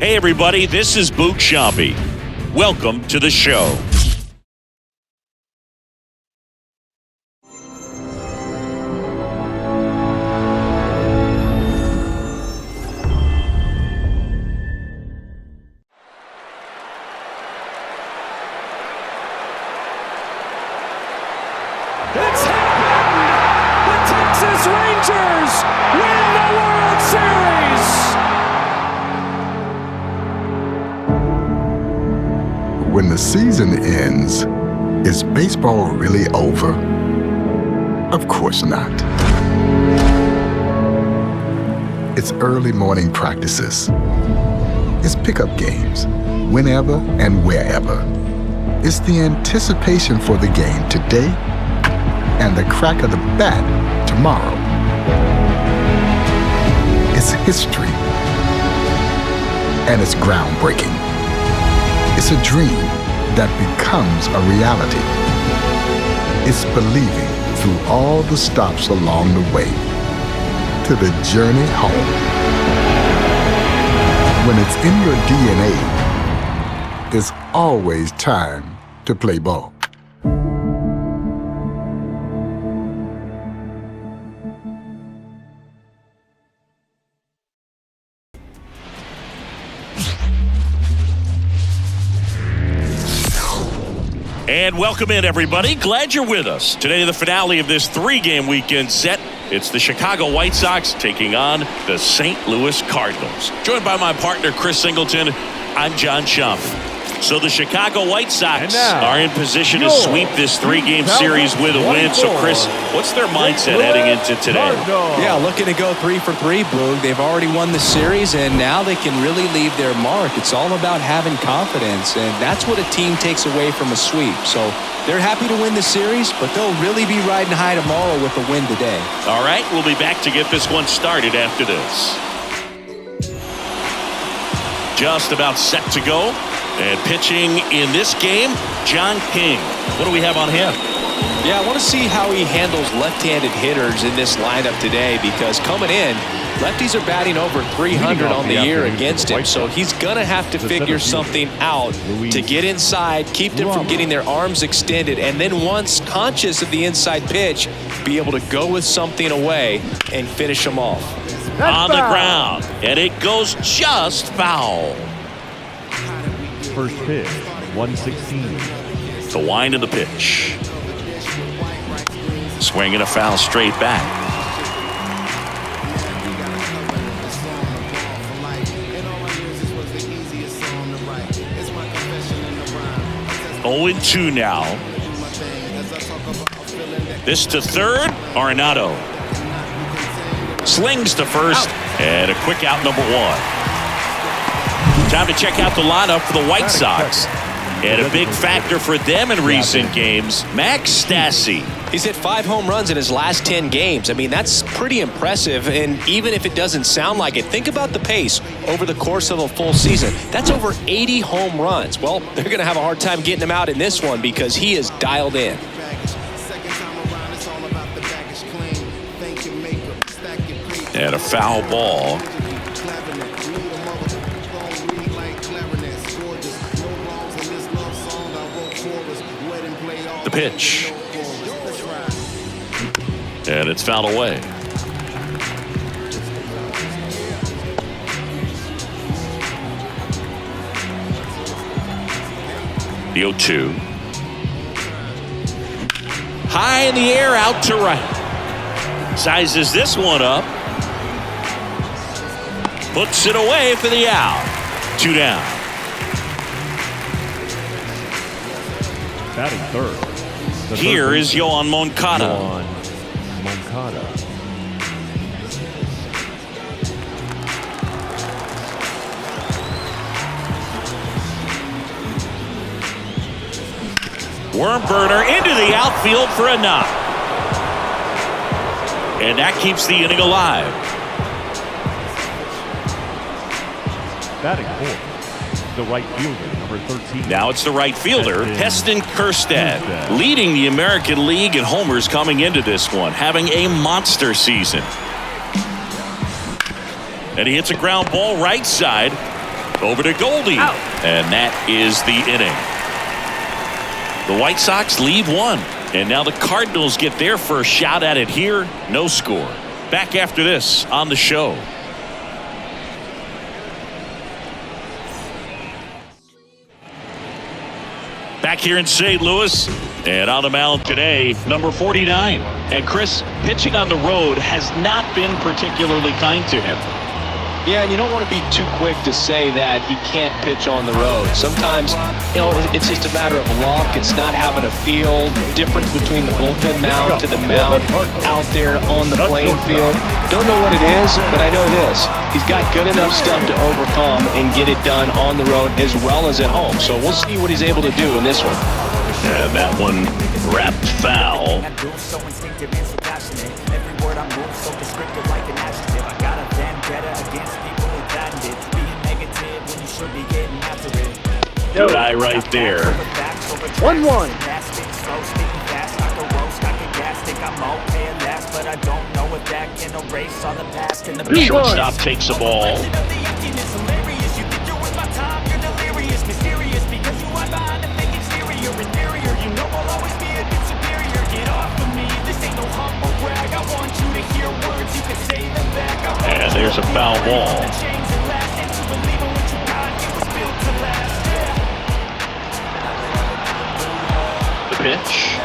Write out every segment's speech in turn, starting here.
Hey everybody, this is Boot Shambi. Welcome to the show. It's happened! The Texas Rangers win the World Series! When the season ends, is baseball really over? Of course not. It's early morning practices. It's pickup games, whenever and wherever. It's the anticipation for the game today and the crack of the bat tomorrow. It's history, and it's groundbreaking. It's a dream that becomes a reality. It's believing through all the stops along the way to the journey home. When it's in your DNA, there's always time to play ball. And welcome in, everybody. Glad you're with us. Today, the finale of this three-game weekend set. It's the Chicago White Sox taking on the St. Louis Cardinals. Joined by my partner, Chris Singleton, I'm John Shambi. So the Chicago White Sox are in position to sweep this three-game series with a win. So, Chris, what's their mindset heading into today? Yeah, looking to go 3 for 3, Boog. They've already won the series, and now they can really leave their mark. It's all about having confidence, and that's what a team takes away from a sweep. So they're happy to win the series, but they'll really be riding high tomorrow with a win today. All right, we'll be back to get this one started after this. Just about set to go. And pitching in this game, John King. What do we have on him? Yeah, I want to see how he handles left-handed hitters in this lineup today, because coming in, lefties are batting over 300 on the year against him, so he's going to have to figure something out to get inside, keep them from getting their arms extended, and then once conscious of the inside pitch, be able to go with something away and finish them off. On the ground, and it goes just foul. First pitch, 116. The wind of the pitch. Swing and a foul straight back. Oh and 2 now. This to third, Arenado. Slings to first, and a quick out, number 1. Time to check out the lineup for the White Sox. And a big factor for them in recent games, Max Stassi. He's hit 5 home runs in his last 10 games. I mean, that's pretty impressive. And even if it doesn't sound like it, think about the pace over the course of a full season. That's over 80 home runs. Well, they're going to have a hard time getting him out in this one because he is dialed in. And a foul ball. The pitch. And it's fouled away. The 0-2. High in the air, out to right. Sizes this one up. Puts it away for the out. 2 down. Batting third. Here is Yoan Moncada. Worm burner into the outfield for a knock. And that keeps the inning alive. Batting fourth. The right fielder, number 13. Now it's the right fielder, Heston Kjerstad, leading the American League in homers coming into this one, having a monster season. And he hits a ground ball right side. Over to Goldie. Out. And that is the inning. The White Sox leave one. And now the Cardinals get their first shot at it here. No score. Back after this on the show. Back here in St. Louis. And on the mound today, number 49. And Chris, pitching on the road has not been particularly kind to him. Yeah, and you don't want to be too quick to say that he can't pitch on the road. Sometimes, it's just a matter of luck. It's not having a feel. Difference between the bullpen mound to the mound out there on the playing field. Don't know what it is, but I know this. He's got good enough stuff to overcome and get it done on the road as well as at home. So we'll see what he's able to do in this one. And that one wrapped foul. Good eye right there. 1-1. The shortstop takes the ball. And there's a foul ball. The pitch.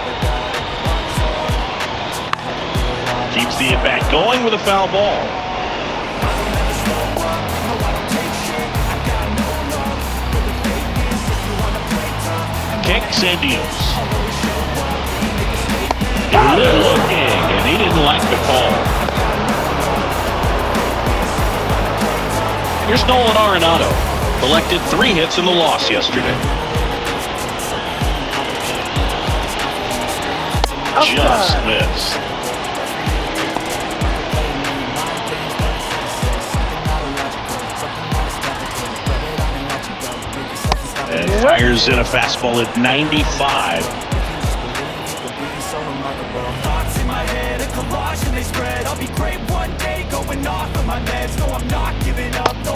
Keeps the at-bat going with a foul ball. Kicks and deals. Good looking, and he didn't like the call. Here's Nolan Arenado. Collected 3 hits in the loss yesterday. Just missed. And fires in a fastball at 95.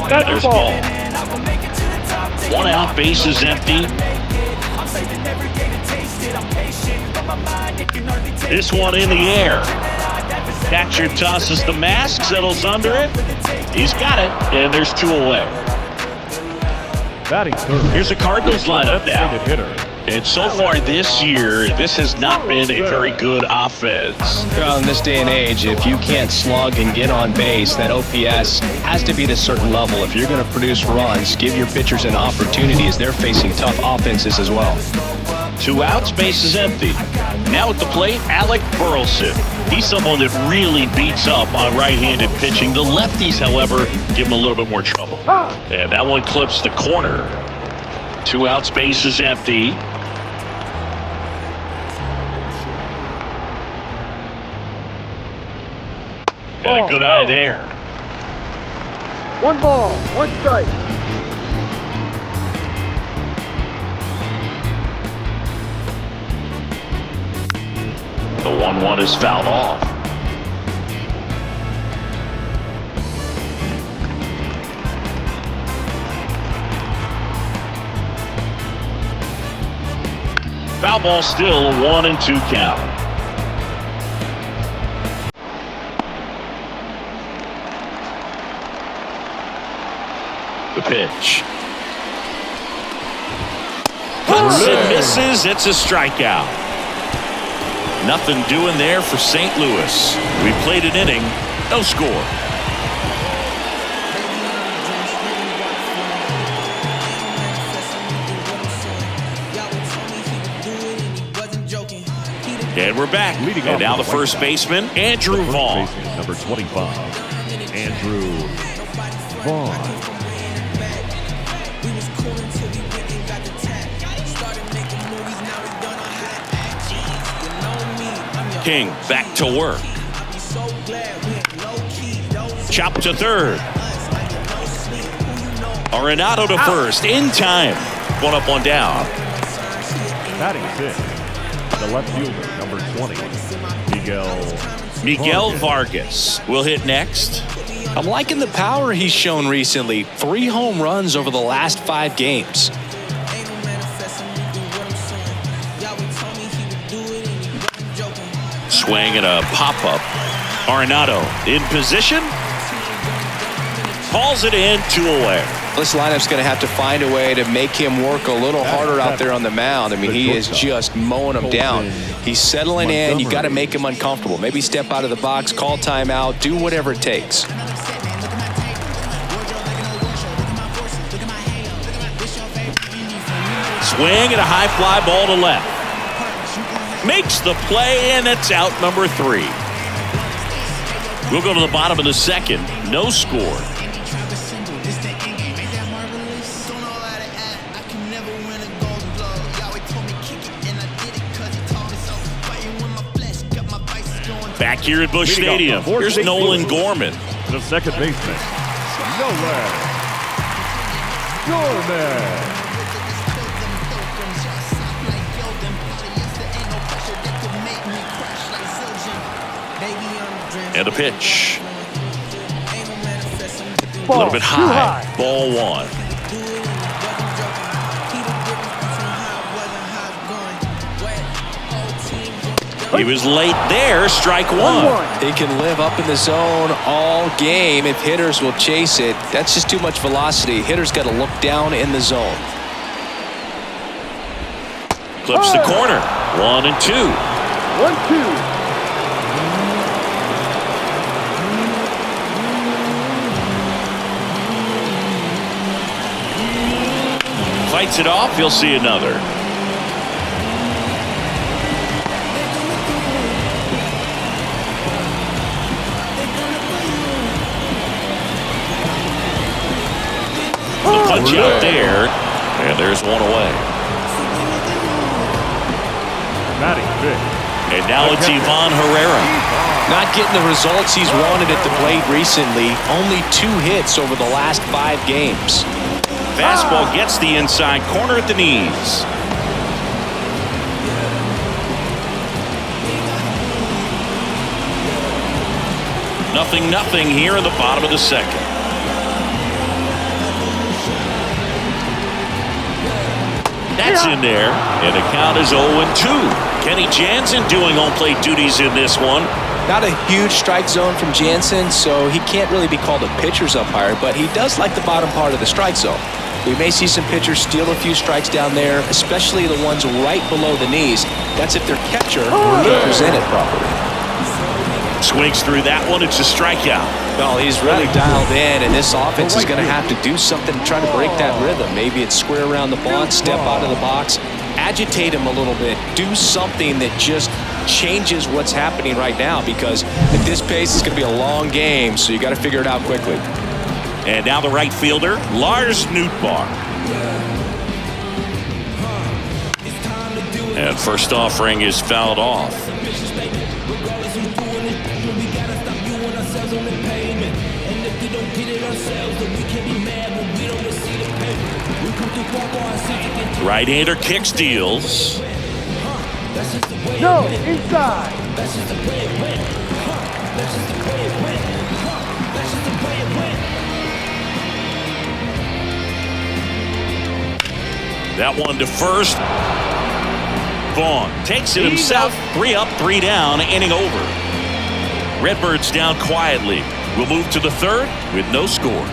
There's ball. 1 out, base is empty. This one in the air. Catcher tosses the mask, settles under it. He's got it, and there's 2 away. Batting third. Here's the Cardinals lineup now. Hitter. And so far this year, this has not been a very good offense. Well, in this day and age, if you can't slug and get on base, that OPS has to be at a certain level. If you're going to produce runs, give your pitchers an opportunity as they're facing tough offenses as well. 2 outs, base is empty. Now at the plate, Alec Burleson. He's someone that really beats up on right-handed pitching. The lefties, however, give him a little bit more trouble. And that one clips the corner. 2 outs, base is empty. And a good eye there. 1 ball, 1 strike. The 1-1 is fouled off. Foul ball still, 1-2 count. The pitch. Puts and misses. It's a strikeout. Nothing doing there for St. Louis. We played an inning, no score. And we're back. And now the first baseman, Andrew Vaughn. Number 25, Andrew Vaughn. King back to work. Chop to third. Arenado to first. In time. 1 up, 1 down. Batting 6, the left fielder, number 20, Miguel Vargas will hit next. I'm liking the power he's shown recently. 3 home runs over the last 5 games. Swing and a pop-up. Arenado in position. Calls it in, 2 away. This lineup's going to have to find a way to make him work a little harder out there on the mound. I mean, he is just mowing them down. He's settling in. You got to make him uncomfortable. Maybe step out of the box, call timeout, do whatever it takes. Swing and a high fly ball to left. Makes the play, and it's out number 3. We'll go to the bottom of the second. No score. Back here at Busch Stadium, here's Nolan Gorman. The second baseman, Nolan Gorman. And a pitch. A little bit high. Ball 1. He was late there. Strike 1. He can live up in the zone all game if hitters will chase it. That's just too much velocity. Hitters got to look down in the zone. Clips the corner. 1 and 2. 1-2. Fights it off. He'll see another. The punch out there, and there's 1 away. Batting fifth. And now it's Ivan Herrera. Not getting the results he's wanted at the plate recently. Only 2 hits over the last 5 games. Fastball gets the inside corner at the knees. Nothing here in the bottom of the second. That's in there, and the count is 0-2. Kenny Jansen doing home plate duties in this one. Not a huge strike zone from Jansen, so he can't really be called a pitcher's umpire, but he does like the bottom part of the strike zone. We may see some pitchers steal a few strikes down there, especially the ones right below the knees. That's if their catcher will present it properly. Swings through that one. It's a strikeout. Well, he's really dialed in, and this offense is going to have to do something to try to break that rhythm. Maybe it's square around the box, step out of the box, agitate him a little bit, do something that just changes what's happening right now, because at this pace, it's going to be a long game, so you got to figure it out quickly. And now the right fielder, Lars Nootbaar. And first offering is fouled off. Right-hander kicks, deals. No, inside. That one to first. Vaughn takes it himself. 3 up, 3 down, inning over. Redbirds down quietly. We'll move to the third with no score.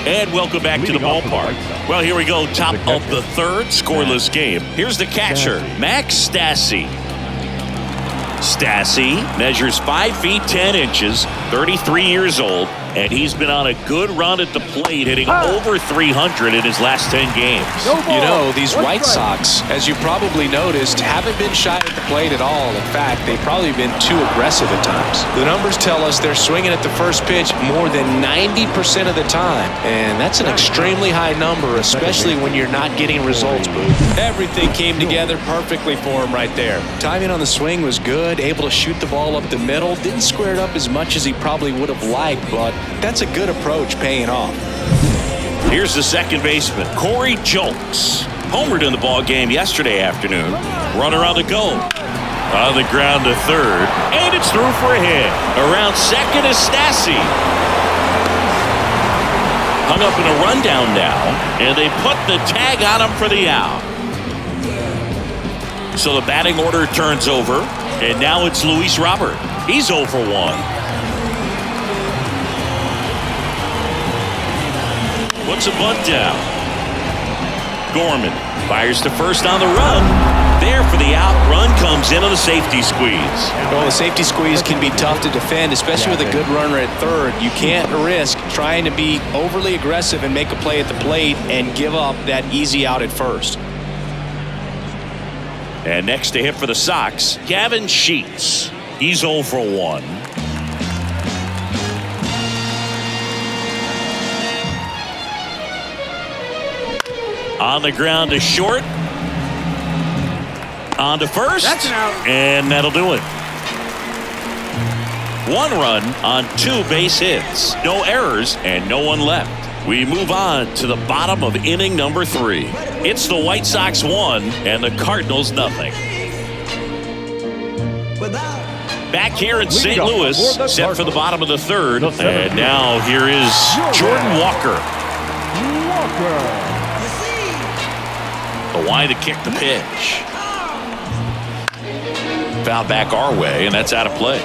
And welcome back to the ballpark. Well, here we go. Top of the third, scoreless game. Here's the catcher, Max Stassi. Stassi measures 5 feet 10 inches, 33 years old, and he's been on a good run at the plate, hitting over 300 in his last 10 games. You know, these White Sox, as you probably noticed, haven't been shy at the plate at all. In fact, they've probably been too aggressive at times. The numbers tell us they're swinging at the first pitch more than 90% of the time, and that's an extremely high number, especially when you're not getting results, Booth. Everything came together perfectly for him right there. Timing on the swing was good, able to shoot the ball up the middle, didn't square it up as much as he probably would have liked, but that's a good approach paying off. Here's the second baseman, Corey Julks. homered in the ball game yesterday afternoon. Runner on the go. On the ground to third. And it's through for a hit. Around second is Stassi. Hung up in a rundown now. And they put the tag on him for the out. So the batting order turns over. And now it's Luis Robert. He's 0 for 1. Puts a bunt down. Gorman fires to first on the run. There for the out. Run comes into the safety squeeze. Well, the safety squeeze can be tough to defend, especially with a good runner at third. You can't risk trying to be overly aggressive and make a play at the plate and give up that easy out at first. And next to hit for the Sox, Gavin Sheets. He's 0 for 1. On the ground to short. On to first. That's an out. And that'll do it. 1 run on 2 base hits. No errors and no one left. We move on to the bottom of inning number 3. It's the White Sox 1 and the Cardinals nothing. Back here in St. Louis, set for the bottom of the 3rd. And now here is Jordan Walker. The wide to kick the pitch. Foul back our way, and that's out of play.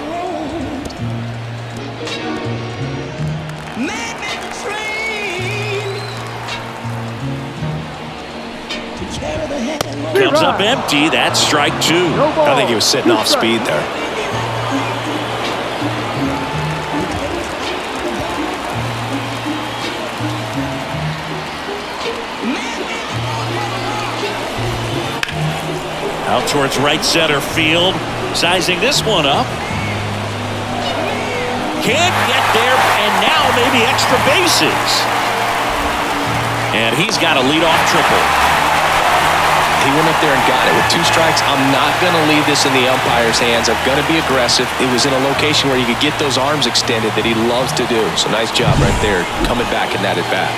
Comes up empty. That's strike 2. I think he was sitting off speed there. Out towards right center field. Sizing this one up. Can't get there, and now maybe extra bases. And he's got a leadoff triple. He went up there and got it. With 2 strikes, I'm not going to leave this in the umpire's hands. I'm going to be aggressive. It was in a location where you could get those arms extended that he loves to do. So nice job right there, coming back in that at bat.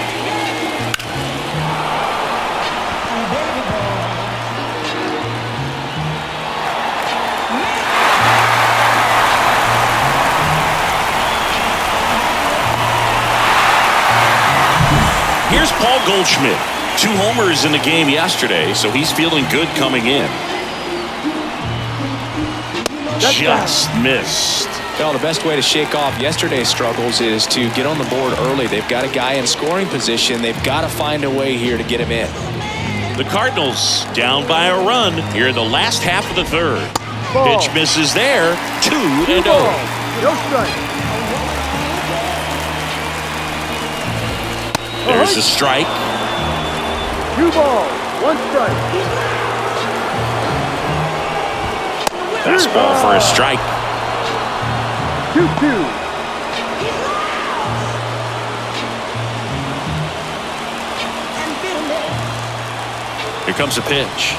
Here's Paul Goldschmidt. 2 homers in the game yesterday, so he's feeling good coming in. Just missed. Well, the best way to shake off yesterday's struggles is to get on the board early. They've got a guy in scoring position. They've got to find a way here to get him in. The Cardinals down by a run here in the last half of the 3rd. Ball. Pitch misses there. 2-0. No strike. There's a strike. 2 balls, 1 strike. Fastball for a strike. 2-2. Here comes a pitch.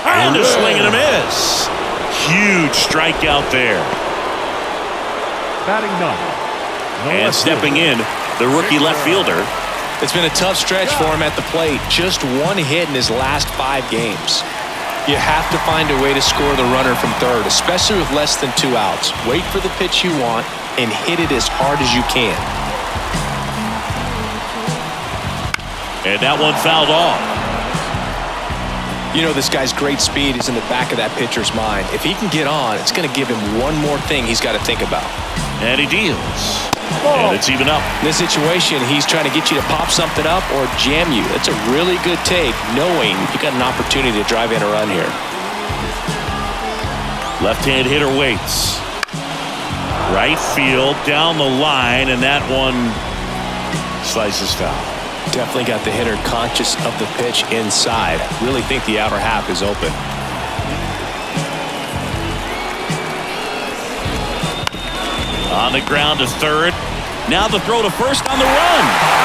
And a swing and a miss. Huge strikeout there. Batting 9. And stepping in, the rookie left fielder. It's been a tough stretch for him at the plate. Just 1 hit in his last 5 games. You have to find a way to score the runner from third, especially with less than 2 outs. Wait for the pitch you want and hit it as hard as you can. And that one fouled off. You know, this guy's great speed is in the back of that pitcher's mind. If he can get on, it's going to give him one more thing he's got to think about. And he deals. And it's even up. In this situation, he's trying to get you to pop something up or jam you. That's a really good take, knowing you got an opportunity to drive in a run here. Left-hand hitter waits. Right field, down the line, and that one slices foul. Definitely got the hitter conscious of the pitch inside. Really think the outer half is open. On the ground to third. Now the throw to first on the run.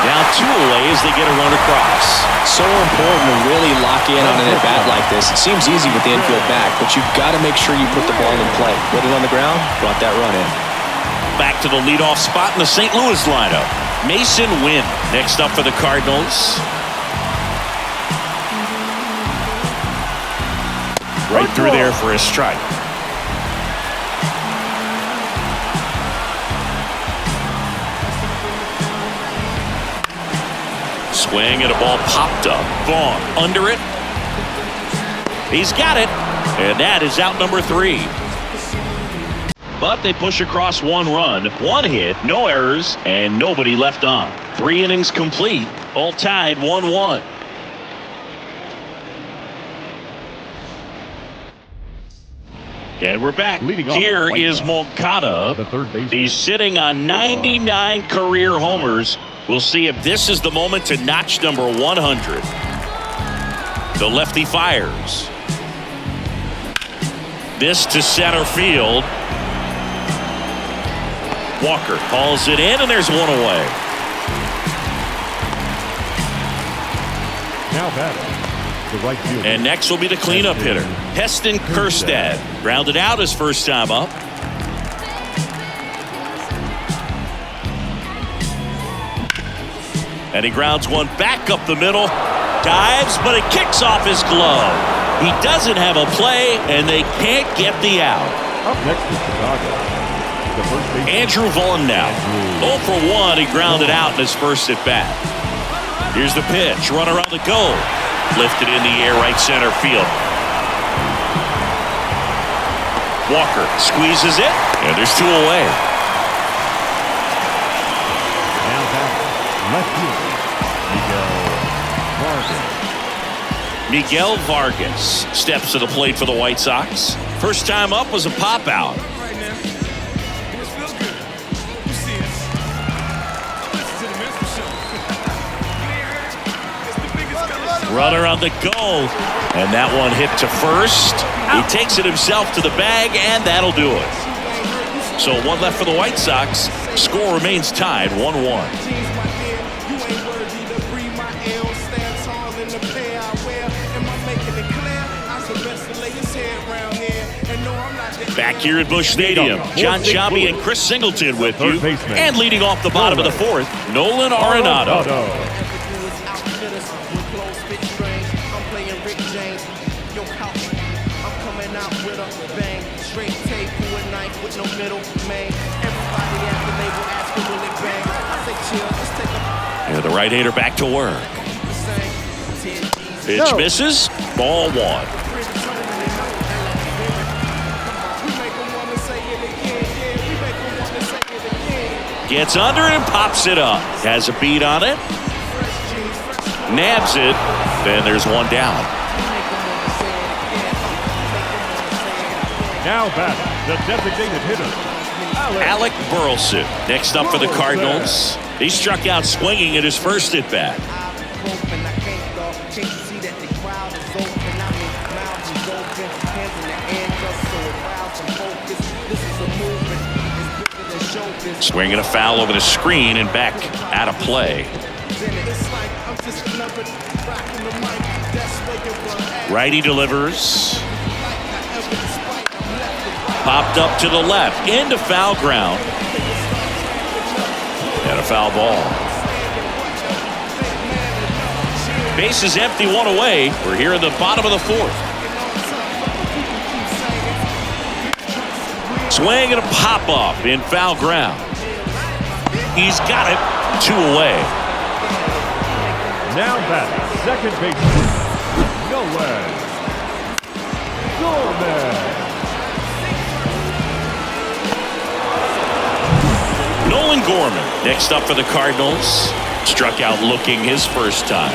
Now 2 away as they get a run across. So important to really lock in on an at-bat like this. It seems easy with the infield back, but you've got to make sure you put the ball in play. Put it on the ground, brought that run in. Back to the leadoff spot in the St. Louis lineup. Mason Wynn next up for the Cardinals. Right through there for a strike. Swing and a ball popped up. Vaughn under it. He's got it. And that is out number 3. But they push across 1 run, 1 hit, no errors, and nobody left on. 3 innings complete, all tied 1-1. And we're back. Here is Moncada. The third baseman. He's sitting on 99 career homers. We'll see if this is the moment to notch number 100. The lefty fires. This to center field. Walker calls it in, and there's 1 away. Now batting, the right fielder. And next will be the cleanup hitter, Heston Kjerstad. Grounded out his first time up. And he grounds one back up the middle. Dives, but it kicks off his glove. He doesn't have a play, and they can't get the out. Up next is Chicago. The first baseman. Andrew Vaughn now. 0 for 1. He grounded out in his first at bat. Here's the pitch. Run around the goal. Lifted in the air right center field. Walker squeezes it, and there's 2 away. Now batting, left fielder, Miguel Vargas steps to the plate for the White Sox. First time up was a pop out. Runner on the go, and that one hit to first. He takes it himself to the bag, and that'll do it. So 1 left for the White Sox. Score remains tied 1-1. Back here at Busch Stadium, John Sciambi and Chris Singleton with you. And leading off the bottom of the 4th, Nolan Arenado. And the right-hander back to work. Pitch misses. Ball 1. Gets under it and pops it up. Has a beat on it. Nabs it. Then there's 1 down. now batting, the designated hitter, Alec Burleson. Next up for the Cardinals. He struck out swinging at his first at bat. Swinging a foul over the screen and back out of play. Righty delivers. Popped up to the left into foul ground. And a foul ball. Base is empty, 1 away. We're here in the bottom of the 4th. Swing and a pop up in foul ground. He's got it. 2 away. now batting, second baseman, Nolan Gorman next up for the Cardinals. Struck out looking his first time.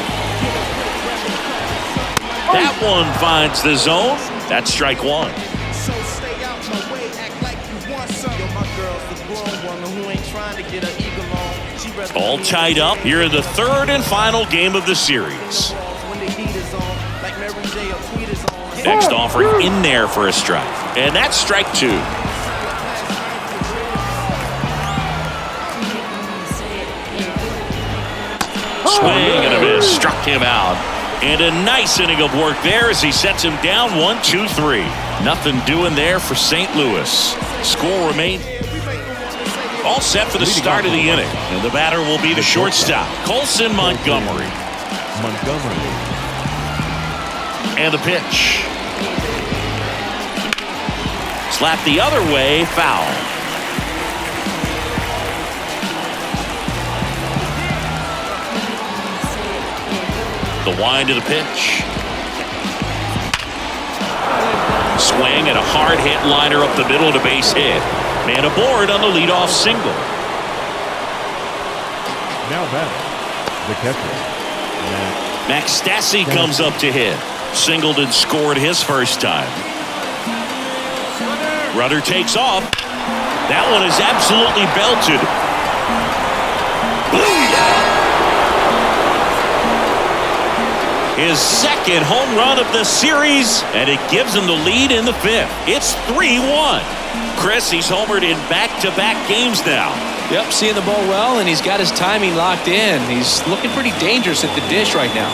That one finds the zone. That's strike 1. All tied up here in the 3rd and final game of the series. Next offering in there for a strike. And that's strike 2. Swing and a miss. Struck him out. And a nice inning of work there as he sets him down 1-2-3. Nothing doing there for St. Louis. Score remains all set for the start of the inning. And the batter will be the shortstop, Colson Montgomery. And the pitch. Slap the other way, foul. The wind of the pitch. Swing and a hard hit liner up the middle to base hit. Man aboard on the leadoff single. Now batting, the catcher. Max Stassi comes up to hit. Singled and scored his first time. Rudder takes off. That one is absolutely belted. Booyah! His second home run of the series, and it gives him the lead in the fifth. It's 3-1. Chris, he's homered in back-to-back games now. Yep, seeing the ball well, and he's got his timing locked in. He's looking pretty dangerous at the dish right now.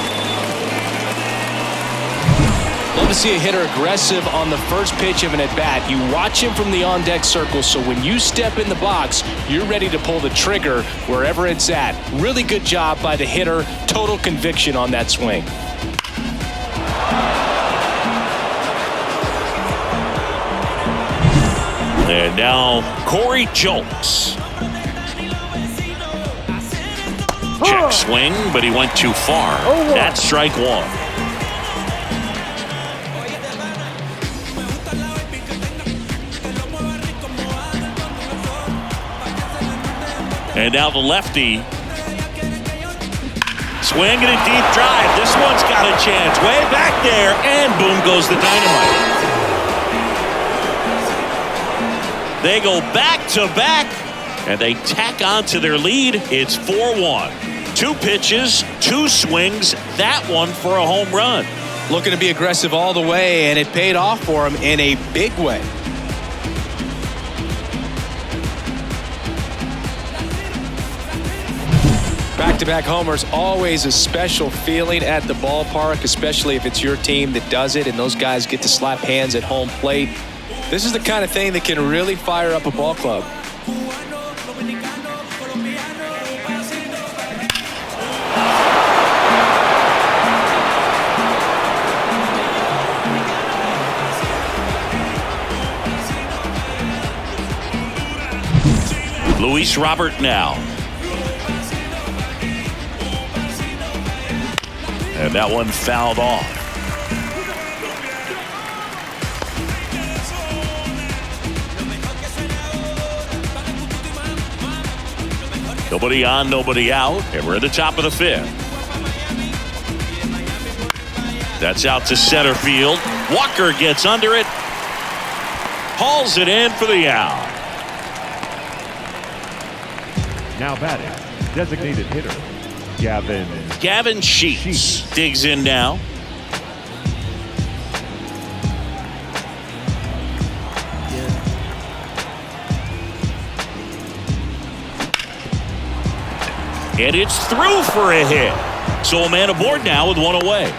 Love to see a hitter aggressive on the first pitch of an at-bat. You watch him from the on-deck circle, so when you step in the box, you're ready to pull the trigger wherever it's at. Really good job by the hitter. Total conviction on that swing. And now Corey Julks. Check swing, but he went too far. That's strike one. And now the lefty. Swing and a deep drive. This one's got a chance. Way back there. And boom goes the dynamite. They go back to back. And they tack on to their lead. It's 4-1. 2 pitches, 2 swings. That one for a home run. Looking to be aggressive all the way, and it paid off for him in a big way. Back-to-back homers, always a special feeling at the ballpark, especially if it's your team that does it and those guys get to slap hands at home plate. This is the kind of thing that can really fire up a ball club. Luis Robert now. And that one fouled off. Nobody on, nobody out, and we're at the top of the fifth. That's out to center field. Walker gets under it. Hauls it in for the out. Now batting, designated hitter, Gavin Sheets digs in now. And it's through for a hit. So a man aboard now with one away.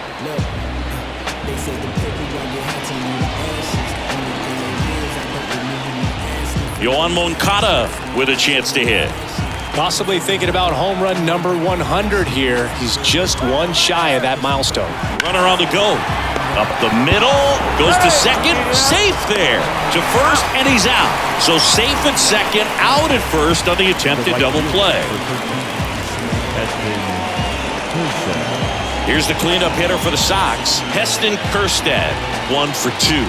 Yohan Moncada with a chance to hit. Possibly thinking about home run number 100 here. He's just one shy of that milestone. Runner on the go. Up the middle. Goes to second. Safe there. To first, and he's out. So safe at second, out at first on the attempted double play. Here's the cleanup hitter for the Sox. Heston Kjerstad, 1 for 2.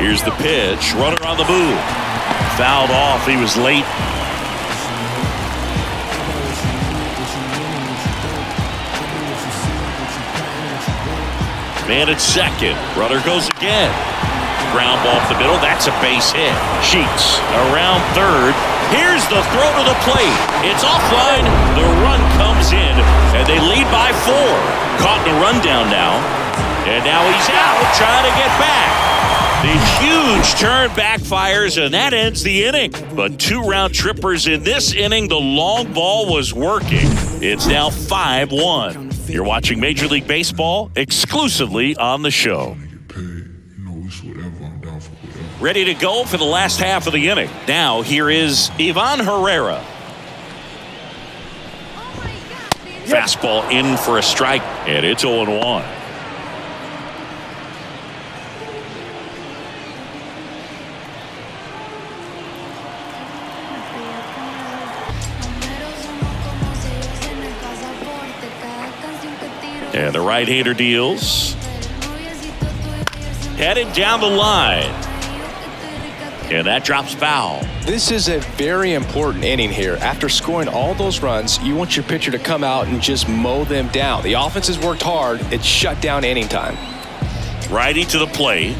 Here's the pitch. Runner on the move. Fouled off. He was late. Man at second. Runner goes again. Ground ball off the middle. That's a base hit. Sheets around third. Here's the throw to the plate. It's offline. The run comes in, and they lead by 4. Caught in a rundown now. And now he's out trying to get back. The huge turn backfires, and that ends the inning. But 2 round trippers in this inning. The long ball was working. It's now 5-1. You're watching Major League Baseball exclusively on the show. Ready to go for the last half of the inning. Now here is Ivan Herrera. Fastball in for a strike, and it's 0-1. And the right-hander deals. Headed down the line. And that drops foul. This is a very important inning here. After scoring all those runs, you want your pitcher to come out and just mow them down. The offense has worked hard. It's shut down inning time. Righty to the plate.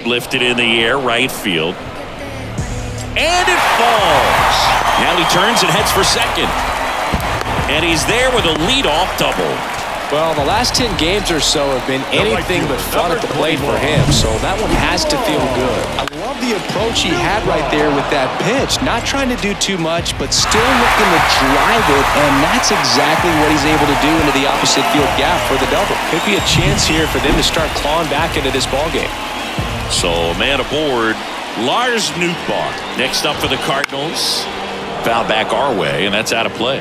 Lifted in the air, right field. And it falls. Now he turns and heads for second. And he's there with a leadoff double. Well, the last 10 games or so have been anything but fun at the plate for him, so that one has to feel good. I love the approach he had right there with that pitch. Not trying to do too much, but still looking to drive it, and that's exactly what he's able to do into the opposite field gap for the double. Could be a chance here for them to start clawing back into this ballgame. So, man aboard, Lars Nootbaar. Next up for the Cardinals. Foul back our way, and that's out of play.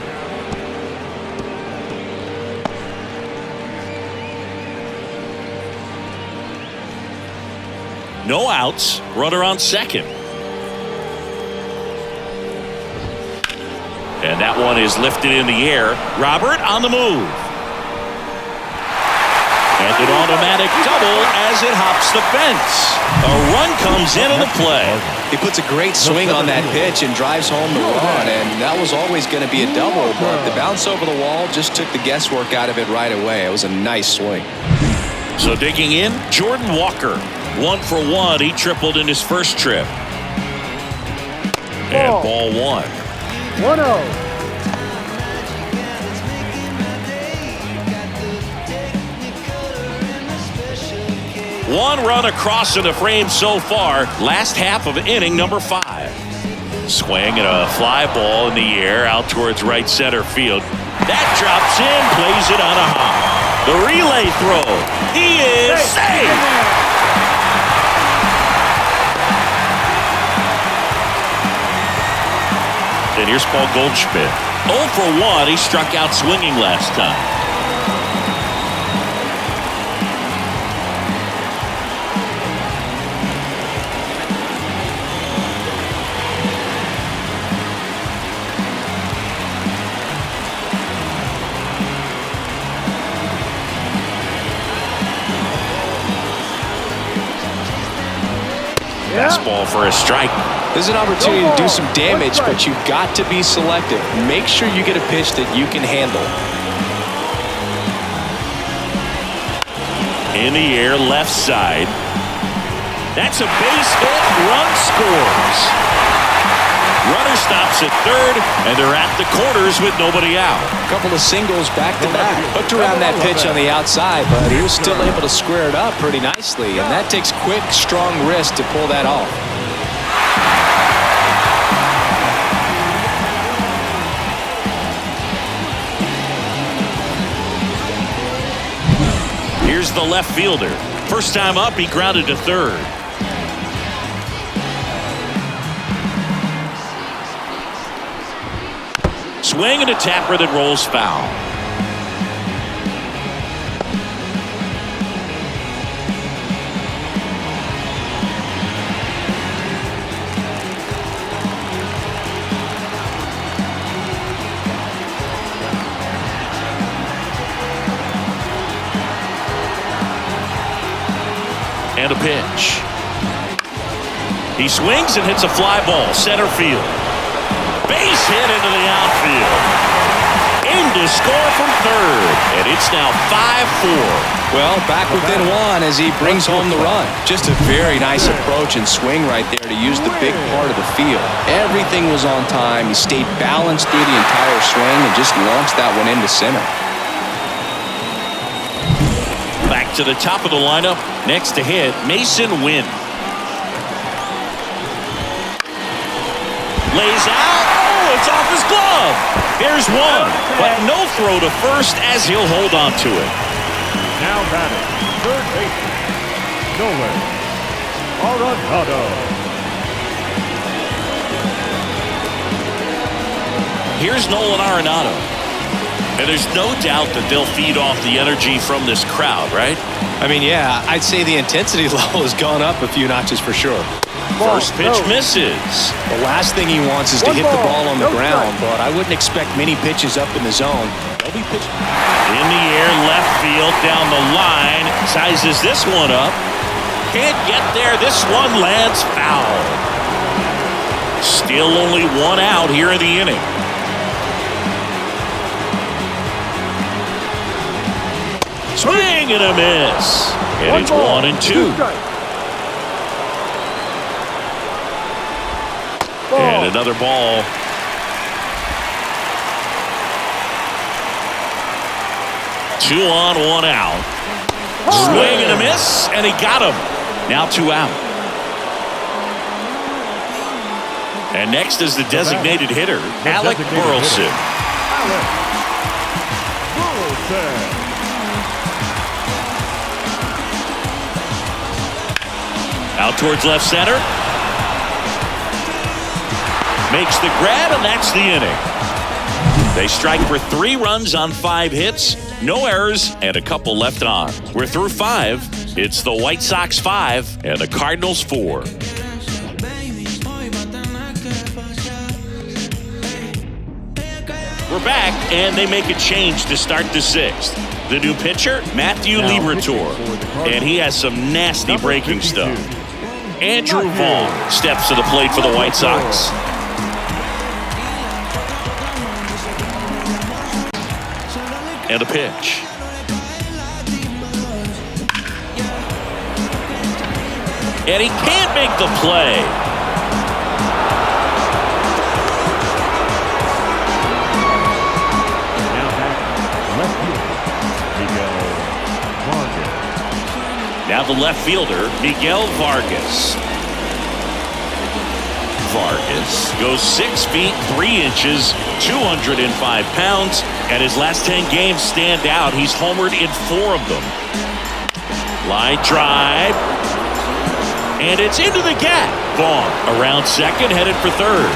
No outs, runner on second. And that one is lifted in the air. Robert on the move. And an automatic double as it hops the fence. A run comes into the play. He puts a great swing on that pitch and drives home the run, and that was always going to be a double, but the bounce over the wall just took the guesswork out of it right away. It was a nice swing. So digging in, Jordan Walker. 1 for 1. He tripled in his first trip. And ball 1. 1-0. One run across in the frame so far. Last half of inning number 5. Swing and a fly ball in the air out towards right center field. That drops in, plays it on a hop. The relay throw. He is safe. And here's Paul Goldschmidt. 0 for 1. He struck out swinging last time. Fastball for a strike. There's an opportunity to do some damage, but you've got to be selective. Make sure you get a pitch that you can handle. In the air, left side. That's a base hit. Run scores. Runner stops at third, and they're at the corners with nobody out. A couple of singles back-to-back. Hooked around that pitch on the outside, but he was still able to square it up pretty nicely, and that takes quick, strong wrist to pull that off. Here's the left fielder. First time up, he grounded to third. Swing and a tapper that rolls foul. And a pitch. He swings and hits a fly ball, center field. Base hit into the outfield. In to score from third. And it's now 5-4. Well, back within one as he brings home the run. Just a very nice approach and swing right there to use the big part of the field. Everything was on time. He stayed balanced through the entire swing and just launched that one into center. Back to the top of the lineup. Next to hit, Mason Wynn. Lays out. Oh, it's off his glove. Here's one, but no throw to first as he'll hold on to it. Now batting, third baseman, Nolan Arenado. Here's Nolan Arenado. And there's no doubt that they'll feed off the energy from this crowd, right? I mean, yeah, I'd say the intensity level has gone up a few notches for sure. First pitch misses. The last thing he wants is to hit the ball on the ground, but I wouldn't expect many pitches up in the zone. They'll be pitching in the air, left field, down the line. Sizes this one up. Can't get there. This one lands foul. Still only one out here in the inning. Swing and a miss. And it's 1-2. And another ball. Two on, one out. Swing and a miss, and he got him. Now 2 out. And next is the designated hitter, Alec Burleson. Out towards left center. Makes the grab, and that's the inning. They strike for 3 runs on 5 hits, no errors, and a couple left on. We're through 5. It's the White Sox 5 and the Cardinals 4. We're back, and they make a change to start the 6th. The new pitcher, Matthew Liberatore, and he has some nasty breaking stuff. Andrew Vaughn steps to the plate for the White Sox. And a pitch. And he can't make the play. Now the left fielder, Miguel Vargas. Vargas goes 6 feet 3 inches, 205 pounds, and his last 10 games stand out. He's homered in 4 of them. Line drive, and it's into the gap. Vaughn around second, headed for third.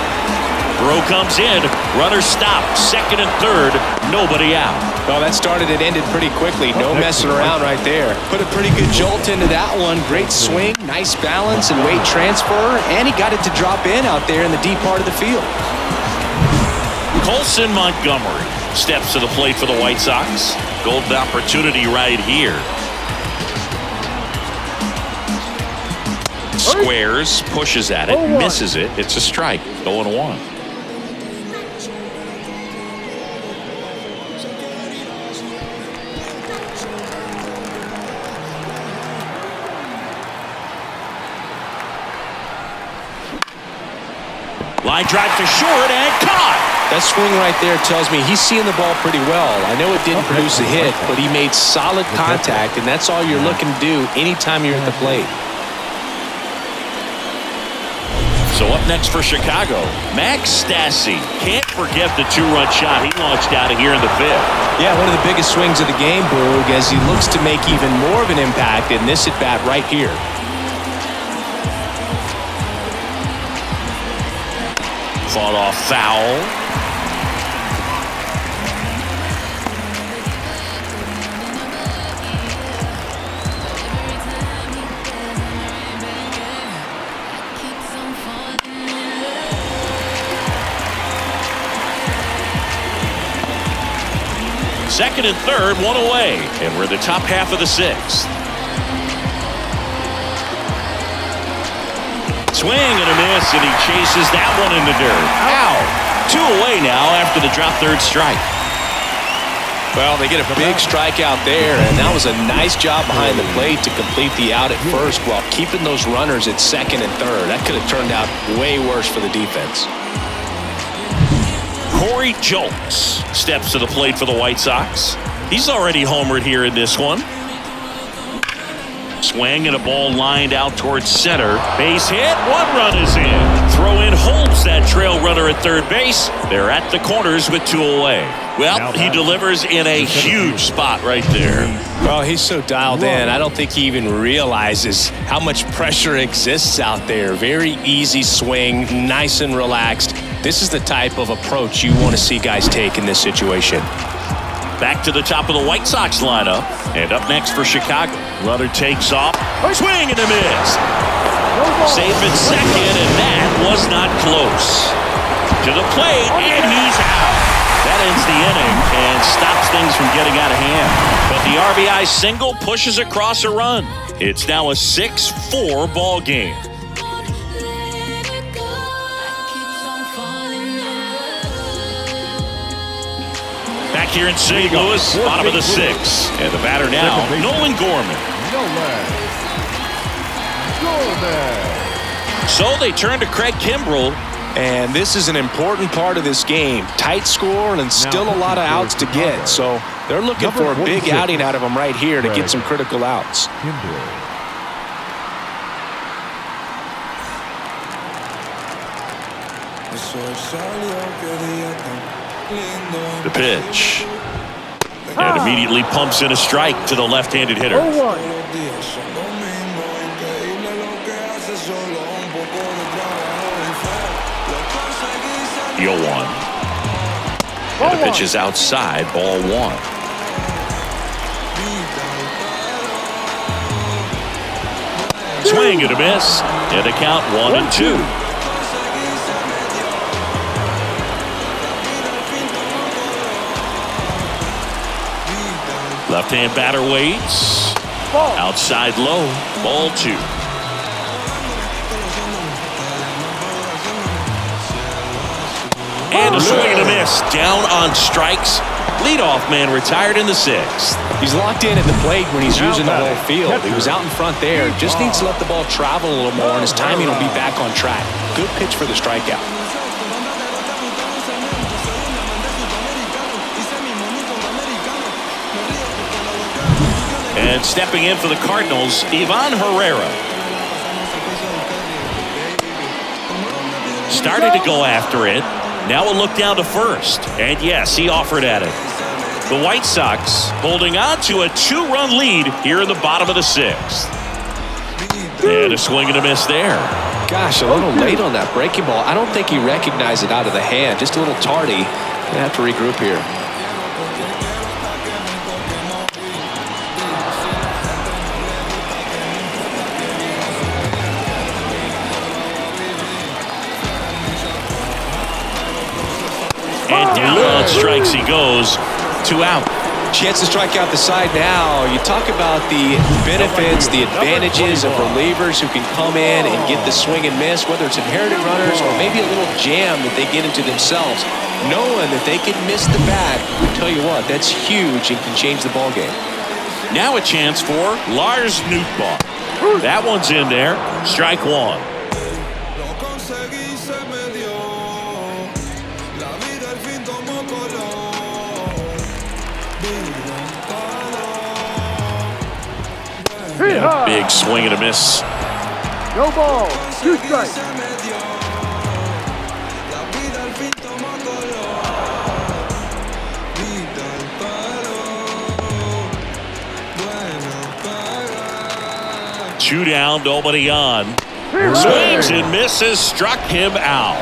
Throw comes in, runner stopped, second and third, nobody out. Well, that started and ended pretty quickly. No messing around right there. Put a pretty good jolt into that one. Great swing, nice balance and weight transfer, and he got it to drop in out there in the deep part of the field. Colson Montgomery steps to the plate for the White Sox. Golden opportunity right here. Squares, pushes at it, misses it. It's a strike. 0-1. Line drive to short and caught. That swing right there tells me he's seeing the ball pretty well. I know it didn't produce a hit, but he made solid contact, and that's all you're looking to do anytime you're at the plate. So up next for Chicago, Max Stassi. Can't forget the 2-run shot he launched out of here in the 5th. Yeah, one of the biggest swings of the game, Boog, as he looks to make even more of an impact in this at-bat right here. Fought off foul. Second and third, one away, and we're the top half of the 6th. Swing and a miss, and he chases that one in the dirt. Out. 2 away now after the drop third strike. Well, they get a big strikeout there, and that was a nice job behind the plate to complete the out at first while keeping those runners at second and third. That could have turned out way worse for the defense. Corey Julks steps to the plate for the White Sox. He's already homered here in this one. Swing and a ball lined out towards center. Base hit. 1 run is in. Throw in holds that trail runner at third base. They're at the corners with 2 away. Well, he delivers in a huge spot right there. Well, he's so dialed in. I don't think he even realizes how much pressure exists out there. Very easy swing, nice and relaxed. This is the type of approach you want to see guys take in this situation. Back to the top of the White Sox lineup. And up next for Chicago. Runner takes off. Swing and a miss. Safe at second, and that was not close. To the plate, and he's out. That ends the inning and stops things from getting out of hand. But the RBI single pushes across a run. It's now a 6-4 ball game. Back here in St. Louis, bottom of the 6th. And the batter now, Nolan Gorman. So they turn to Craig Kimbrell. And this is an important part of this game. Tight score and still a lot of outs to get. So they're looking for a big outing out of him right here to get some critical outs. The pitch. And immediately pumps in a strike to the left-handed hitter. 0-1. 0-1. And the pitch is outside, ball 1. Swing and a miss. And a count 1-2. Left-hand batter waits. Outside low, ball 2. And a swing and a miss. Down on strikes. Leadoff man retired in the 6th. He's locked in at the plate when he's using the whole field. He was out in front there. Just needs to let the ball travel a little more, and his timing will be back on track. Good pitch for the strikeout. And stepping in for the Cardinals, Ivan Herrera. Started to go after it. Now a look down to first. And yes, he offered at it. The White Sox holding on to a 2-run lead here in the bottom of the 6th. And a swing and a miss there. Gosh, a little late on that breaking ball. I don't think he recognized it out of the hand. Just a little tardy. Gonna have to regroup here. And down on strikes he goes. 2 out. Chance to strike out the side now. You talk about the benefits, the advantages of relievers who can come in and get the swing and miss, whether it's inherited runners or maybe a little jam that they get into themselves. Knowing that they can miss the bat, I tell you what, that's huge and can change the ball game. Now a chance for Lars Nootbaar. That one's in there. Strike 1. Yeah, big swing and a miss. No ball. 2 strikes. Two down, nobody on. Swings and misses, struck him out.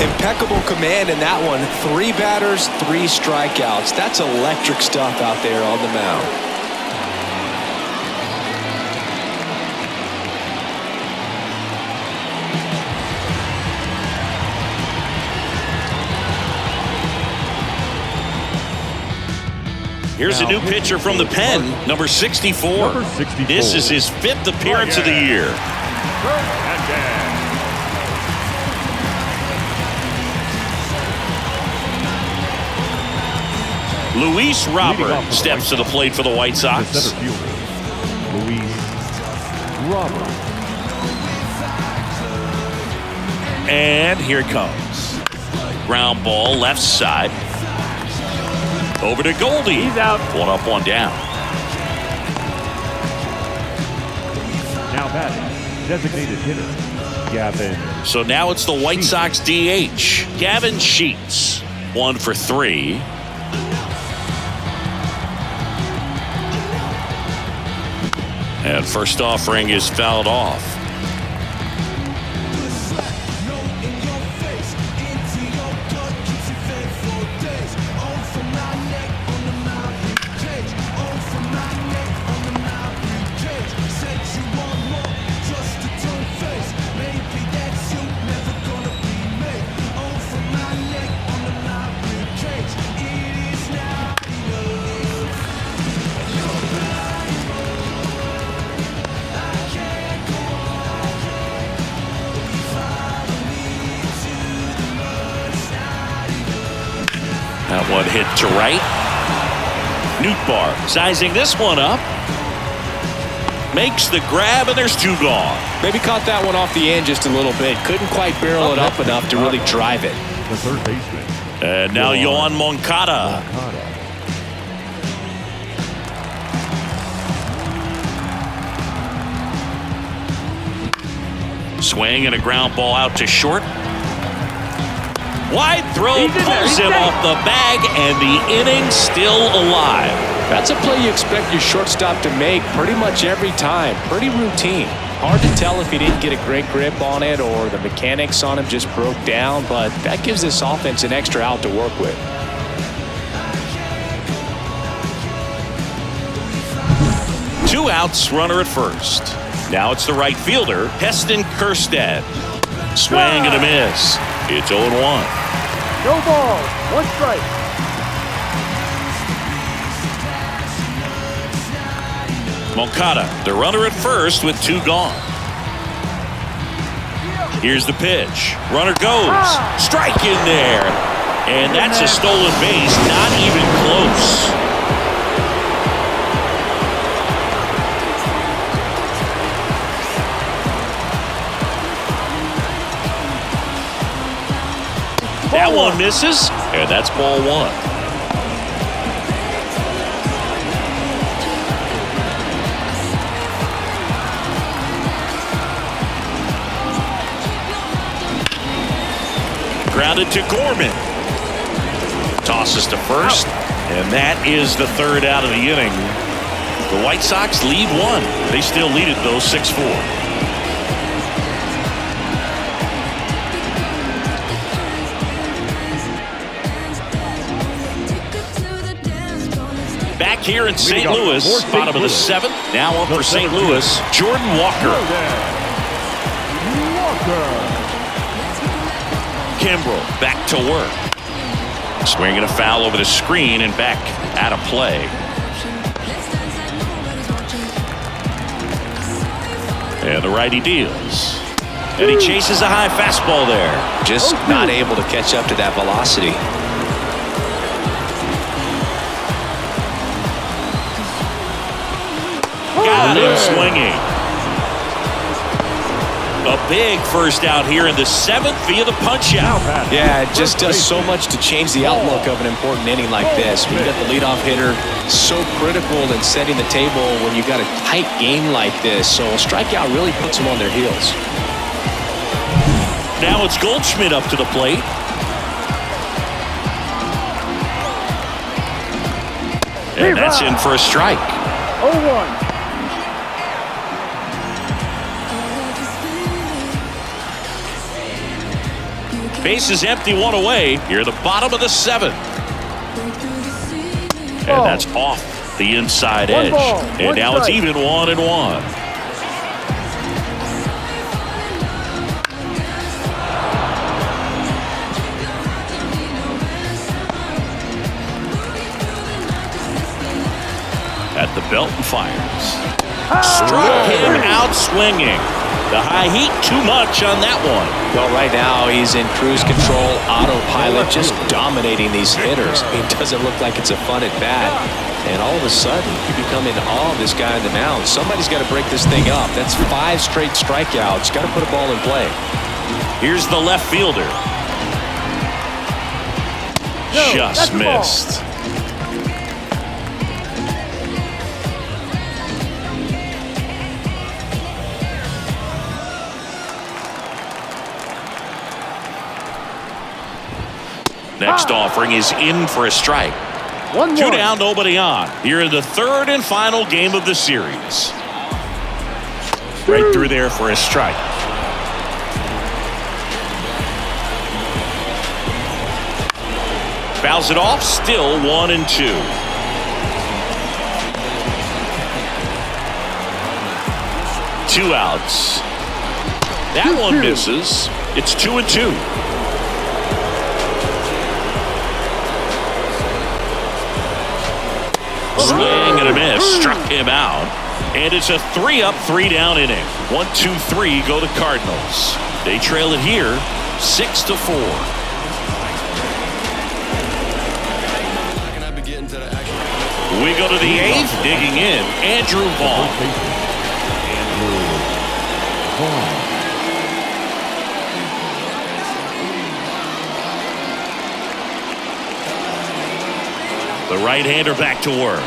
Impeccable command in that one. 3 batters, 3 strikeouts. That's electric stuff out there on the mound. Here's a new pitcher from the pen, number 64. This is his 5th appearance of the year. Luis Robert steps to the plate for the White Sox. Luis Robert. And here it comes. Ground ball, left side. Over to Goldie. He's out. 1 up, 1 down. Now batting, designated hitter, Gavin. So now it's the White Sox DH, Gavin Sheets. 1 for 3. And first offering is fouled off. That one hit to right. Nootbaar sizing this one up. Makes the grab, and there's 2 gone. Maybe caught that one off the end just a little bit. Couldn't quite barrel it up enough to really drive it. The third baseman. And now Yohan Moncada. Swing and a ground ball out to short. Wide throw pulls him off the bag, and the inning's still alive. That's a play you expect your shortstop to make pretty much every time. Pretty routine. Hard to tell if he didn't get a great grip on it or the mechanics on him just broke down, but that gives this offense an extra out to work with. Two outs, runner at first. Now it's the right fielder, Heston Kjerstad. Swing and a miss. It's 0-1. No balls. 1 strike. Moncada, the runner at first with 2 gone. Here's the pitch. Runner goes. Strike in there. And that's a stolen base. Not even close. That one misses, and that's ball 1. Grounded to Gorman. Tosses to first, and that is the 3rd out of the inning. The White Sox lead 1. They still lead it, though, 6-4. Back here in St. Louis, bottom of the 7th. Now up for St. Louis, Jordan Walker. Kimbrel back to work. Swinging a foul over the screen and back out of play. And the righty deals. And he chases a high fastball there. Just not able to catch up to that velocity. Got him swinging. A big first out here in the 7th via the punch out. Yeah, it just does so much to change the outlook of an important inning like this. When you got the leadoff hitter, so critical in setting the table when you got a tight game like this. So a strikeout really puts them on their heels. Now it's Goldschmidt up to the plate. And that's in for a strike. 0-1. Base is empty, 1 away. Here at the bottom of the 7th. And that's off the inside edge. And now it's even 1-1. At the belt and fires. Struck him out swinging. The high heat, too much on that one. Well, right now he's in cruise control, autopilot, just dominating these hitters. It doesn't look like it's a fun at bat. And all of a sudden, you become in awe of this guy on the mound. Somebody's got to break this thing up. That's 5 straight strikeouts. Got to put a ball in play. Here's the left fielder. Just missed. Next offering is in for a strike. 1-1. 2 down, nobody on. Here in the 3rd and final game of the series. Right through there for a strike. Fouls it off, still 1-2. Two outs. That one misses. It's 2-2. Swing and a miss. Struck him out. And it's a 3-up, 3-down inning. 1-2-3 go the Cardinals. They trail it here 6-4. to the eighth. Digging in, Andrew Vaughn. The right-hander back to work.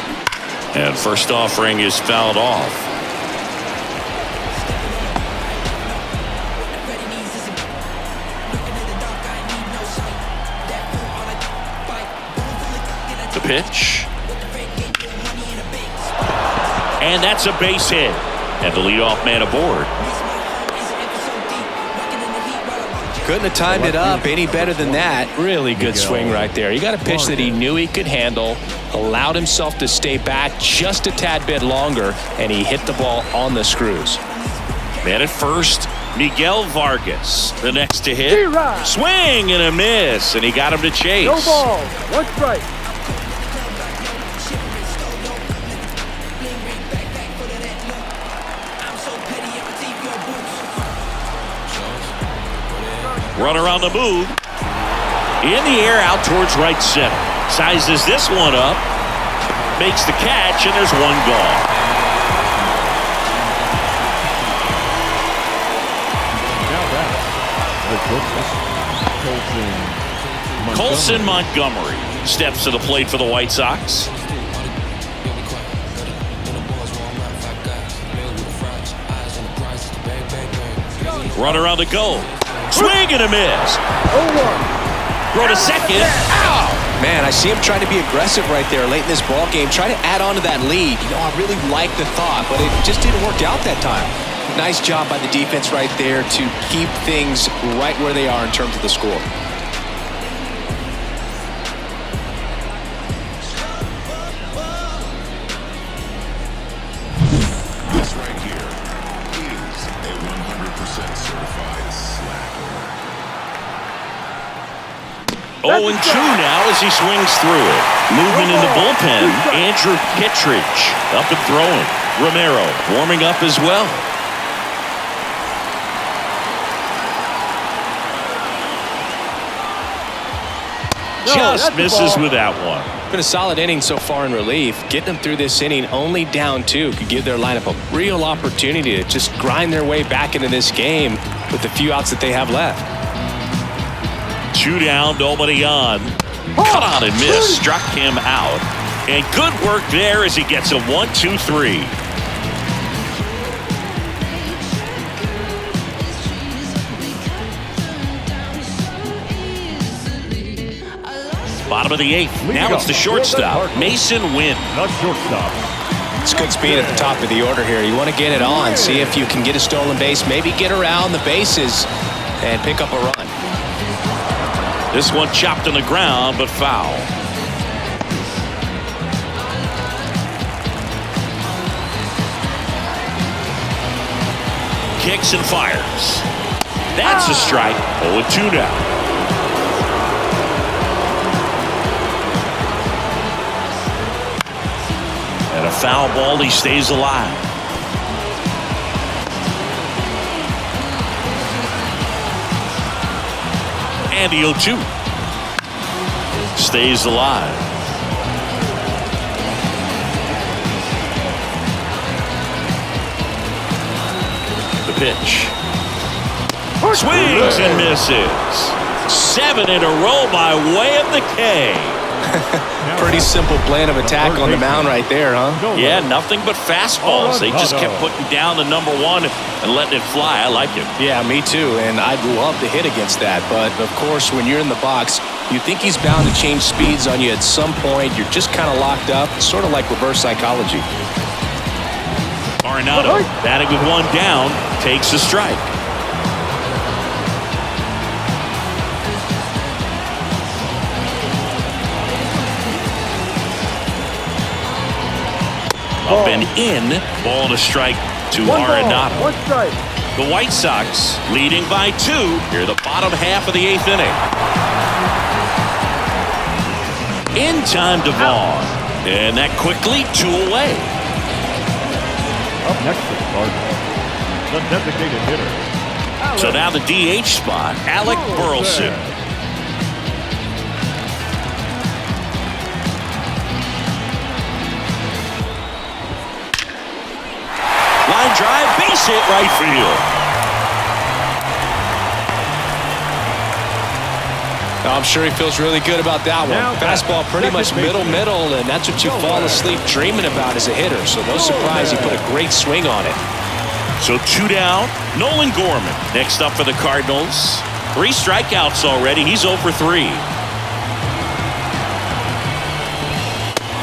And first offering is fouled off. The pitch. And that's a base hit. And the leadoff man aboard. Couldn't have timed it up any better than that. Really good swing right there. You got a pitch that he knew he could handle, allowed himself to stay back just a tad bit longer, and he hit the ball on the screws. Man at first, Miguel Vargas. The next to hit. Swing and a miss, and he got him to chase. No balls. One strike. Runner on the move. In the air out towards right center. Sizes this one up. Makes the catch, and there's one gone. Now that's Colson Montgomery steps to the plate for the White Sox. Runner on the go. Swing and a miss. 0-1. Throw to second. Ow! Man, I see him trying to be aggressive right there late in this ball game. Try to add on to that lead. You know, I really like the thought, but it just didn't work out that time. Nice job by the defense right there to keep things right where they are in terms of the score. This right here is a 100% certified slacker. 0-2 now as he swings through it. Moving in the bullpen, Andrew Kittredge up and throwing. Romero warming up as well. Just misses with that one. Been a solid inning so far in relief. Getting them through this inning only down 2 could give their lineup a real opportunity to just grind their way back into this game with the few outs that they have left. 2 down, nobody on. Cut on and miss. Struck him out. And good work there as he gets a 1-2-3. Bottom of the 8th. Now it's the shortstop, Mason Wynn. not shortstop. It's good speed at the top of the order here. You want to get it on, see if you can get a stolen base, maybe get around the bases and pick up a run. This one chopped on the ground, but foul. Kicks and fires. That's a strike. 0-2 now. And a foul ball, he stays alive. And the 0-2. Stays alive. The pitch. Swings and misses. 7 in a row by way of the K. Pretty simple plan of attack on the mound right there, huh? Yeah, nothing but fastballs. They just kept putting down the number 1 and letting it fly. I like it. Yeah, me too, and I'd love to hit against that. But, of course, when you're in the box, you think he's bound to change speeds on you at some point. You're just kind of locked up. It's sort of like reverse psychology. Arenado, batting with 1 down, takes a strike. Up and in, ball and a strike to Arenado. 1 strike. The White Sox leading by 2 here the bottom half of the 8th inning. In time to Vaughn, and that quickly 2 away. Up next to the Cardinals, the designated hitter. So now the DH spot, Alec Burleson. base hit right field. I'm sure he feels really good about that one. Fastball pretty much middle, and that's what you fall asleep dreaming about as a hitter. So no surprise he put a great swing on it. So 2 down. Nolan Gorman next up for the Cardinals. 3 strikeouts already. He's 0 for 3.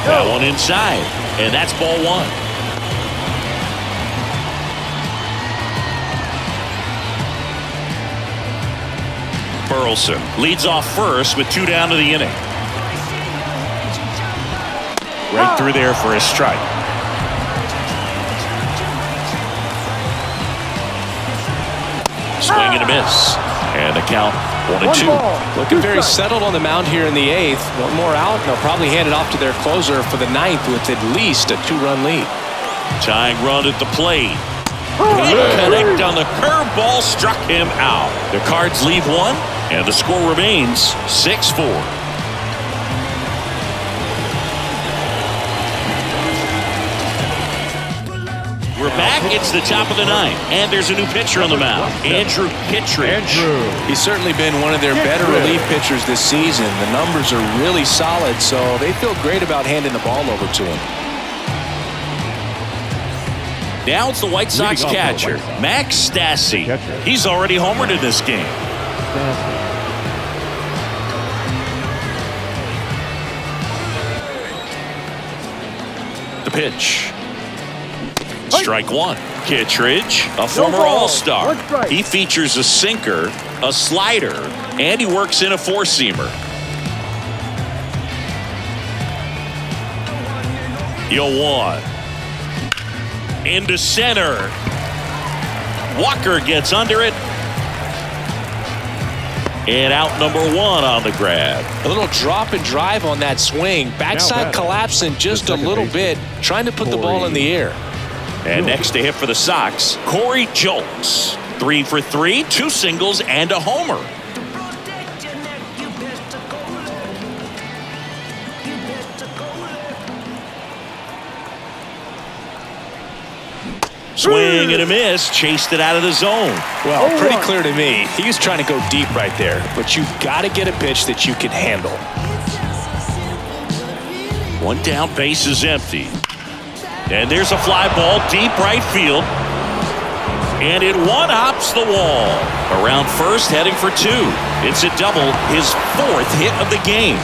That one inside, and that's ball 1. Burleson leads off first with 2 down to the inning. Right through there for a strike. Swing and a miss. And the count 1-2. Looking very settled on the mound here in the 8th. One more out, and they'll probably hand it off to their closer for the 9th with at least a 2-run lead. Tying run at the plate. Can't connect on the curveball, struck him out. The Cards leave 1, and the score remains 6-4. We're back. It's the top of the 9th, and there's a new pitcher on the mound, Andrew Kittredge. He's certainly been one of their better relief pitchers this season. The numbers are really solid, so they feel great about handing the ball over to him. Now it's the White Sox catcher, Max Stassi. He's already homered in this game. The pitch. Strike 1. Kittredge, a former All-Star. He features a sinker, a slider, and he works in a 4-seamer. Yo 1. Into center. Walker gets under it. And out number 1 on the grab. A little drop and drive on that swing. Backside collapsing just a little bit, trying to put the ball in the air. And next to hit for the Sox, Corey Julks. 3 for 3, 2 singles, and a homer. Swing and a miss, chased it out of the zone. Well, pretty clear to me. He was trying to go deep right there, but you've got to get a pitch that you can handle. 1 down, base is empty. And there's a fly ball deep right field. And it one-hops the wall. Around first, heading for 2. It's a double, his 4th hit of the game.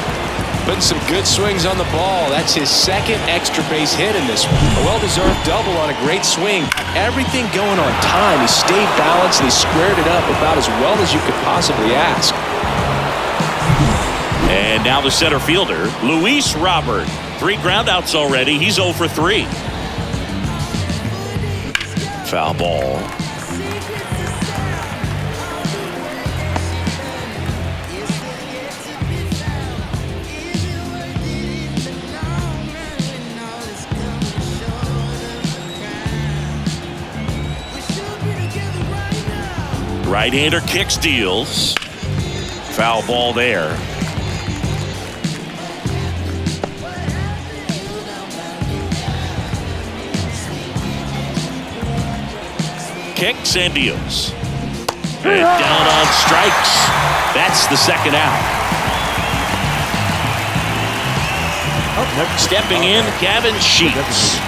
Putting some good swings on the ball. That's his 2nd extra base hit in this one. A well-deserved double on a great swing. Everything going on time. He stayed balanced and he squared it up about as well as you could possibly ask. And now the center fielder, Luis Robert. 3 groundouts already. He's 0 for 3. Foul ball. Right-hander kicks, deals. Foul ball there. Kicks and deals. And down on strikes. That's the 2nd out. Stepping in, Gavin Sheets.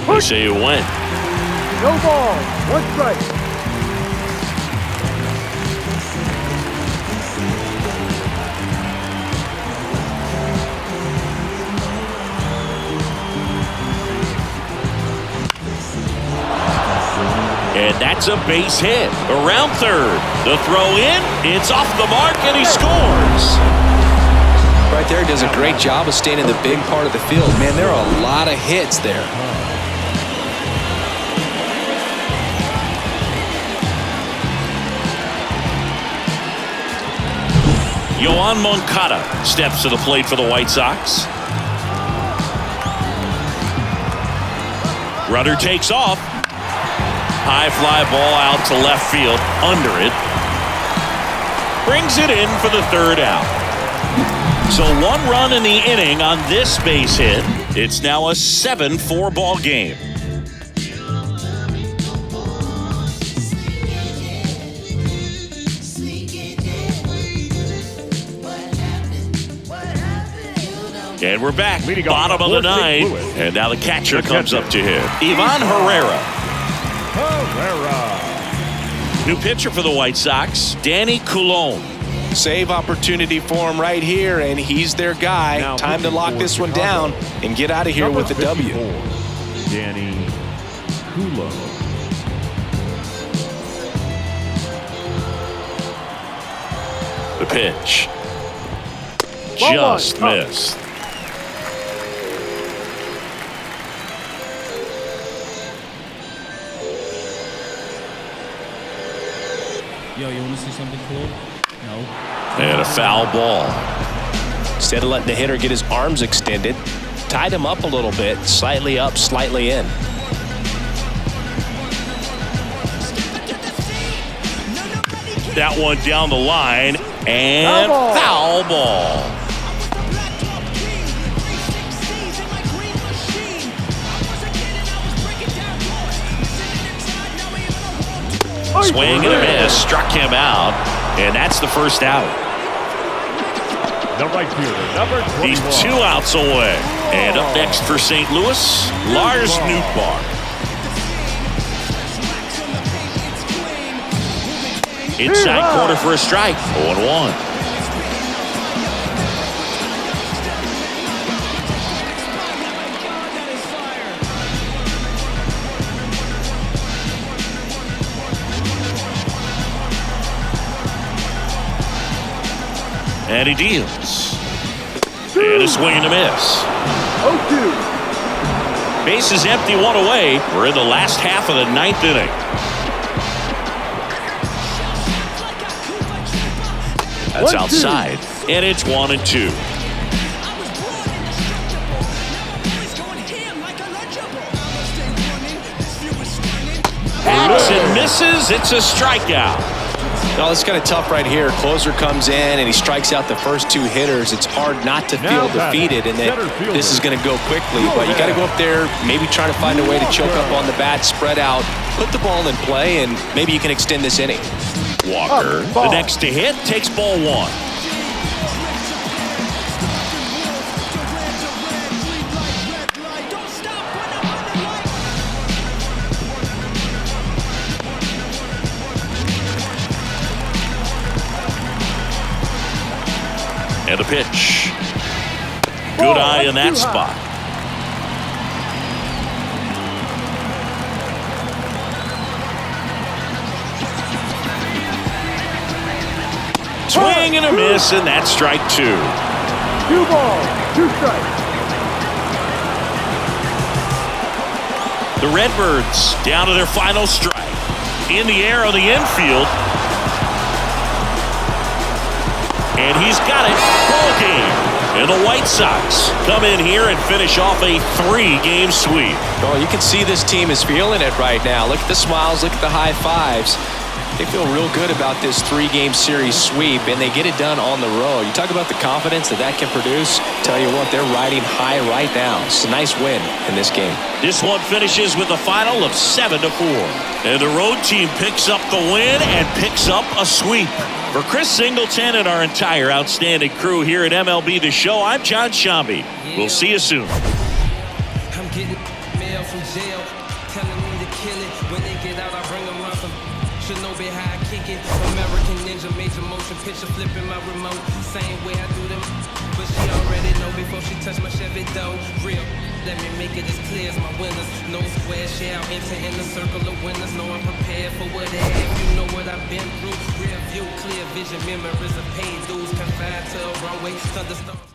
They say it went. No ball. 1 strike. And that's a base hit. Around third. The throw in. It's off the mark, and he scores. Right there, does a great job of staying in the big part of the field. Man, there are a lot of hits there. Yoan Moncada steps to the plate for the White Sox. Rudder takes off. High fly ball out to left field. Under it. brings it in for the third out. So 1 run in the inning on this base hit. It's now a 7-4 ball game. And we're back, bottom of the ninth, and now the catcher comes up to hit. Ivan Herrera. New pitcher for the White Sox, Danny Coulombe. Save opportunity for him right here, and he's their guy. Now Time to lock this one down and get out of here with a W. Danny Coulombe. The pitch. Just missed. Yo, you want to see something cool? No. And a foul ball. Instead of letting the hitter get his arms extended, tied him up a little bit, slightly up, slightly in. That one down the line, and foul ball. Swing and a miss, struck him out, and that's the first out. The right fielder, number 21. He's 2 outs away. And up next for St. Louis, Lars Nootbaar. Inside corner for a strike, 0-1. And he deals. And a swing and a miss. 0-2. Base is empty, 1 away. We're in the last half of the 9th inning. That's outside. And it's 1-2. Hacks and misses. It's a strikeout. No, it's kind of tough right here. Closer comes in and he strikes out the first 2 hitters. It's hard not to feel defeated and that this is going to go quickly. But you got to go up there, maybe try to find a way to choke up on the bat, spread out, put the ball in play, and maybe you can extend this inning. Walker, the next to hit, takes ball 1. And the pitch. Good eye in that spot. Swing and a miss, and that's strike 2. 2 balls, 2 strikes. The Redbirds down to their final strike. In the air on the infield. And he's got it. Ball game. And the White Sox come in here and finish off a 3-game sweep. Oh, you can see this team is feeling it right now. Look at the smiles. Look at the high fives. They feel real good about this 3-game series sweep, and they get it done on the road. You talk about the confidence that can produce. Tell you what, they're riding high right now. It's a nice win in this game. This one finishes with a final of 7-4. And the road team picks up the win and picks up a sweep. For Chris Singleton and our entire outstanding crew here at MLB The Show, I'm John Shambi. We'll see you soon. I'm getting mail from jail, telling me to kill it. When they get out, I bring them around some Shinobi how I kick it. American Ninja, major motion picture, flipping my remote. Same way I do them, but she already know before she touch my Chevy dough. Real, let me make it as clear as my winners. No square shall enter in the circle of winners. No, I'm prepared for what they have. You know what I've been through. Real view, clear vision, memories of paid dues. Confined to a runway, thunderstorm.